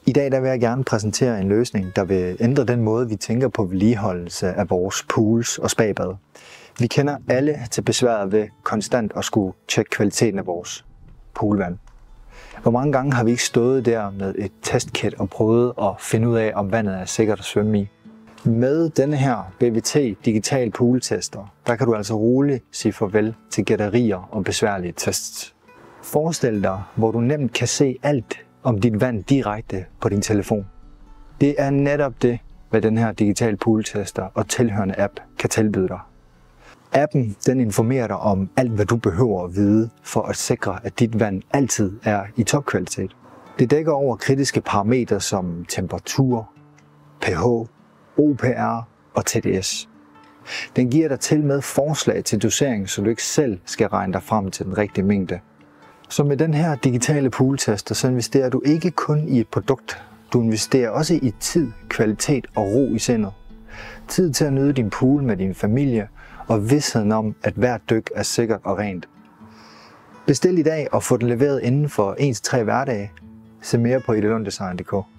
I dag vil jeg gerne præsentere en løsning, der vil ændre den måde, vi tænker på vedligeholdelse af vores pools og spabad. Vi kender alle til besværet ved konstant at skulle tjekke kvaliteten af vores poolvand. Hvor mange gange har vi ikke stået der med et testkit og prøvet at finde ud af, om vandet er sikkert at svømme i? Med denne her BVT digital pooltester, der kan du altså roligt sige farvel til gætterier og besværlige tests. Forestil dig, hvor du nemt kan se alt om dit vand direkte på din telefon. Det er netop det, hvad den her digital pooltester og tilhørende app kan tilbyde dig. Appen den informerer dig om alt, hvad du behøver at vide for at sikre, at dit vand altid er i topkvalitet. Det dækker over kritiske parametre som temperatur, pH, OPR og TDS. Den giver dig til med forslag til dosering, så du ikke selv skal regne dig frem til den rigtige mængde. Så med den her digitale pooltester, så investerer du ikke kun i et produkt, du investerer også i tid, kvalitet og ro i sindet. Tid til at nyde din pool med din familie og vidstheden om, at hvert dyk er sikkert og rent. Bestil i dag og få den leveret inden for 1-3 hverdage. Se mere på idelunddesign.dk.